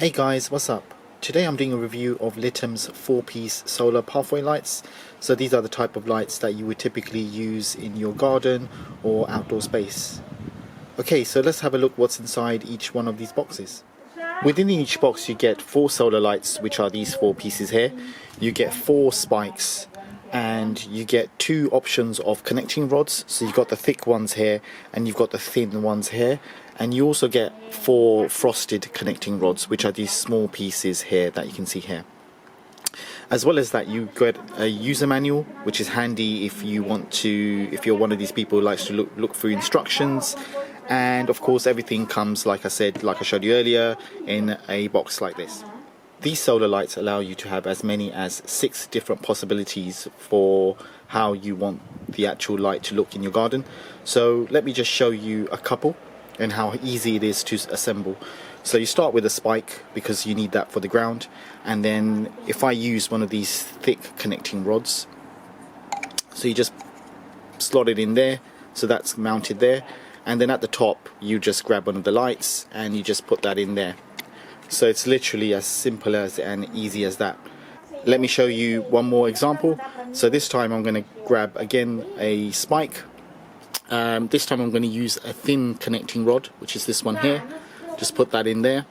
Hey guys, what's up? Today I'm doing a review of Litom's 4-piece solar pathway lights. So these are the type of lights that you would typically use in your garden or outdoor space. Okay, so let's have a look what's inside each one of these boxes. Within each box you get 4 solar lights, which are these 4 pieces here. You get 4 spikes and you get 2 options of connecting rods. So you've got the thick ones here and you've got the thin ones here. And you also get 4 frosted connecting rods, which are these small pieces here that you can see here. As well as that, you get a user manual, which is handy if you want to, if you're one of these people who likes to look through instructions. And of course, everything comes, like I said, like I showed you earlier, in a box like this. These solar lights allow you to have as many as 6 different possibilities for how you want the actual light to look in your garden. So let me just show you a couple and how easy it is to assemble. So you start with a spike because you need that for the ground, and then if I use one of these thick connecting rods, so you just slot it in there, so that's mounted there, and then at the top you just grab one of the lights and you just put that in there. So it's literally as simple as and easy as that. Let me show you one more example. So this time I'm going to grab again a spike. This time I'm going to use a thin connecting rod, which is this one here. Just put that in there.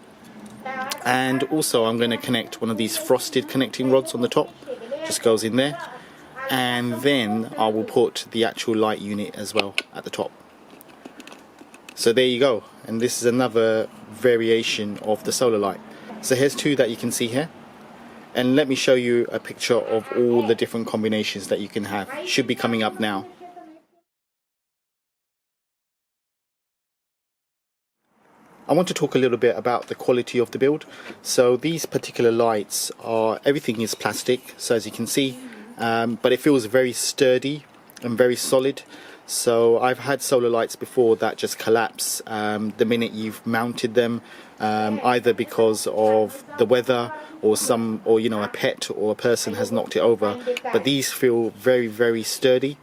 And also I'm going to connect one of these frosted connecting rods on the top. Just goes in there. And then I will put the actual light unit as well at the top. So there you go. And this is another variation of the solar light. So here's 2 that you can see here. And let me show you a picture of all the different combinations that you can have. Should be coming up now. I want to talk a little bit about the quality of the build. So these particular lights are, everything is plastic, so as you can see, but it feels very sturdy and very solid. So I've had solar lights before that just collapse the minute you've mounted them, either because of the weather or you know, a pet or a person has knocked it over. But these feel very, very sturdy.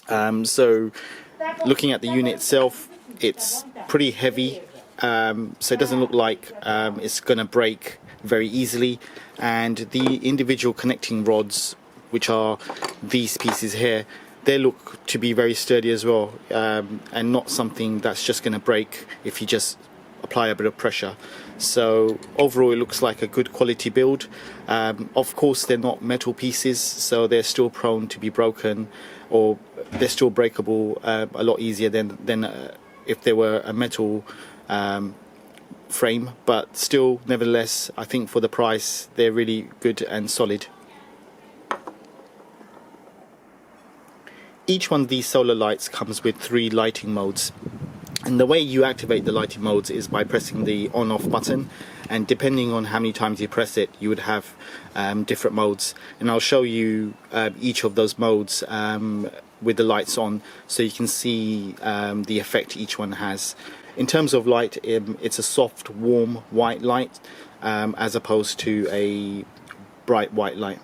So looking at the unit itself, it's pretty heavy. So it doesn't look like it's going to break very easily, and the individual connecting rods, which are these pieces here, they look to be very sturdy as well, and not something that's just going to break if you just apply a bit of pressure. So overall it looks like a good quality build. Of course they're not metal pieces, so they're still prone to be broken, or they're still breakable a lot easier than if they were a metal frame, but still, nevertheless, I think for the price they're really good and solid. Each one of these solar lights comes with 3 lighting modes, and the way you activate the lighting modes is by pressing the on-off button, and depending on how many times you press it you would have different modes, and I'll show you each of those modes with the lights on, so you can see the effect each one has. In terms of light, it's a soft, warm white light as opposed to a bright white light.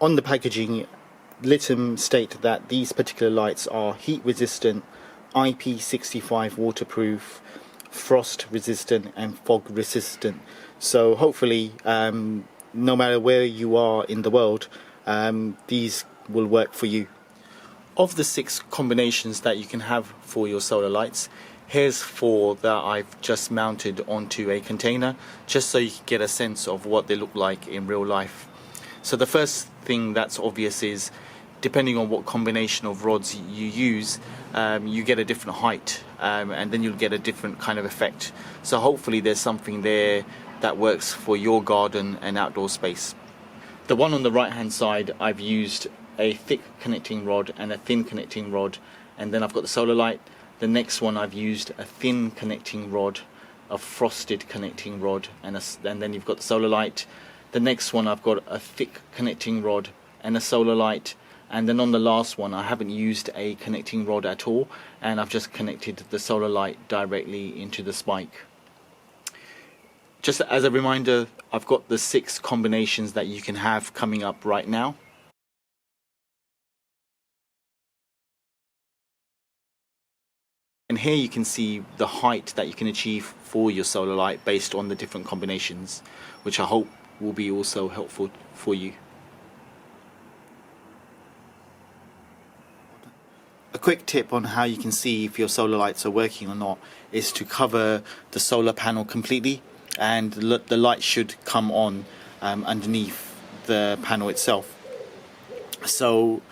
On the packaging, Litom state that these particular lights are heat resistant, IP65 waterproof, frost resistant and fog resistant. So hopefully no matter where you are in the world, these will work for you. Of the 6 combinations that you can have for your solar lights, here's 4 that I've just mounted onto a container, just so you can get a sense of what they look like in real life. So the first thing that's obvious is, depending on what combination of rods you use, you get a different height, and then you'll get a different kind of effect. So hopefully there's something there that works for your garden and outdoor space. The one on the right hand side, I've used a thick connecting rod and a thin connecting rod, and then I've got the solar light. The next one I've used a thin connecting rod, a frosted connecting rod, and then you've got the solar light. The next one I've got a thick connecting rod and a solar light, and then on the last one I haven't used a connecting rod at all, and I've just connected the solar light directly into the spike. Just as a reminder, I've got the 6 combinations that you can have coming up right now. And here you can see the height that you can achieve for your solar light based on the different combinations, which I hope will be also helpful for you. A quick tip on how you can see if your solar lights are working or not is to cover the solar panel completely, and the light should come on underneath the panel itself. So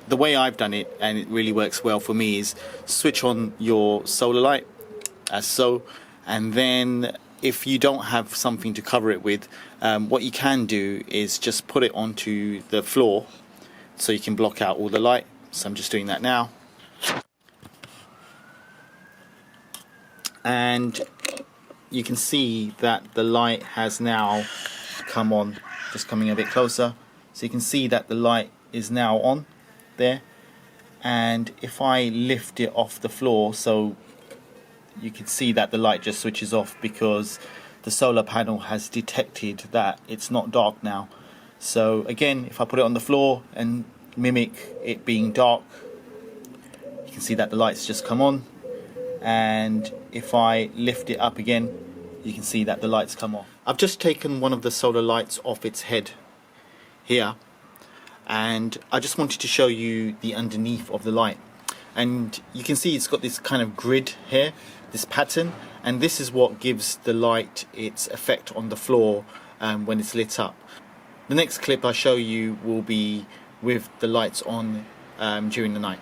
the way I've done it, and it really works well for me, is switch on your solar light as so, and then if you don't have something to cover it with, what you can do is just put it onto the floor so you can block out all the light. So I'm just doing that now. And you can see that the light has now come on, just coming a bit closer. So you can see that the light is now on there. And if I lift it off the floor, so you can see that the light just switches off because the solar panel has detected that it's not dark now. So again, if I put it on the floor and mimic it being dark, you can see that the lights just come on. And if I lift it up again, you can see that the lights come off. I've just taken one of the solar lights off its head here, and I just wanted to show you the underneath of the light. And you can see it's got this kind of grid here, this pattern, and this is what gives the light its effect on the floor when it's lit up. The next clip I show you will be with the lights on during the night.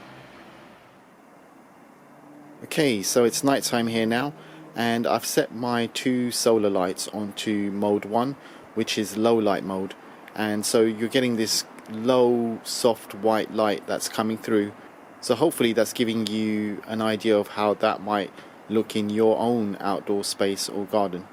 Okay, so it's night time here now, and I've set my two solar lights onto mode 1, which is low light mode, and so you're getting this low soft white light that's coming through. So hopefully that's giving you an idea of how that might look in your own outdoor space or garden.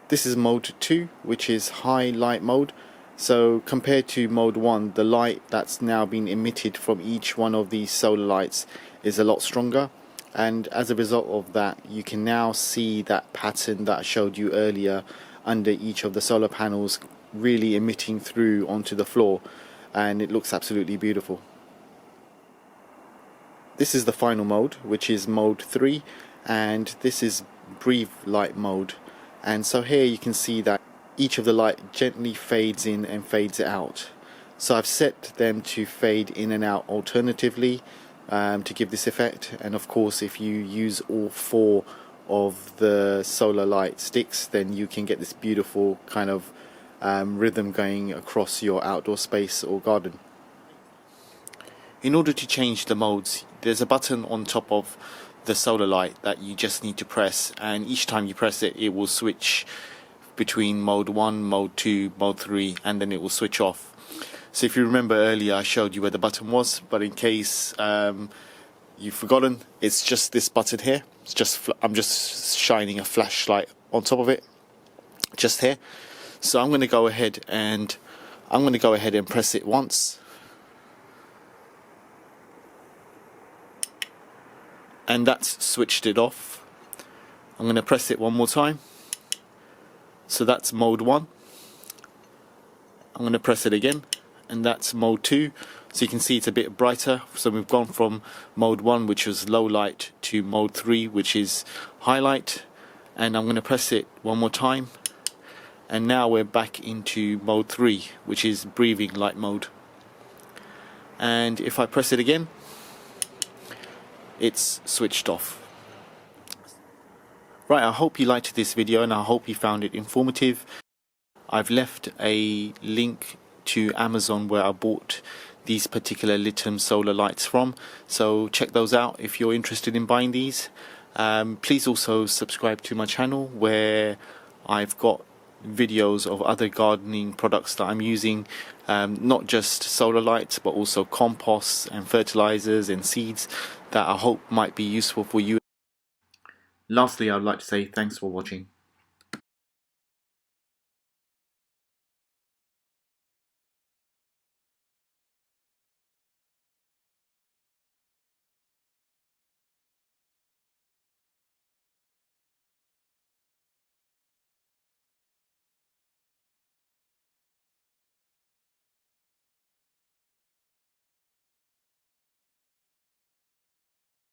This is mode 2, which is high light mode. So compared to mode 1, the light that's now been emitted from each one of these solar lights is a lot stronger, and as a result of that you can now see that pattern that I showed you earlier under each of the solar panels really emitting through onto the floor, and it looks absolutely beautiful. This is the final mode, which is mode 3, and this is breathe light mode. And so here you can see that each of the light gently fades in and fades out. So I've set them to fade in and out alternatively to give this effect. And of course, if you use all 4 of the solar light sticks, then you can get this beautiful kind of rhythm going across your outdoor space or garden. In order to change the modes, there's a button on top of the solar light that you just need to press, and each time you press it, it will switch between mode 1, mode 2, mode 3, and then it will switch off. So if you remember earlier, I showed you where the button was, but in case you've forgotten, it's just this button here. It's just I'm just shining a flashlight on top of it, just here. So I'm going to go ahead and press it once, and that's switched it off. I'm going to press it one more time. So that's mode 1. I'm going to press it again, and that's mode 2. So you can see it's a bit brighter. So we've gone from mode 1, which was low light, to mode 3, which is high light. And I'm going to press it one more time, and now we're back into mode 3, which is breathing light mode. And if I press it again, it's switched off. Right, I hope you liked this video, and I hope you found it informative. I've left a link to Amazon where I bought these particular Litom solar lights from, so check those out if you're interested in buying these. Please also subscribe to my channel, where I've got videos of other gardening products that I'm using, not just solar lights but also composts and fertilizers and seeds that I hope might be useful for you. Lastly, I'd like to say thanks for watching.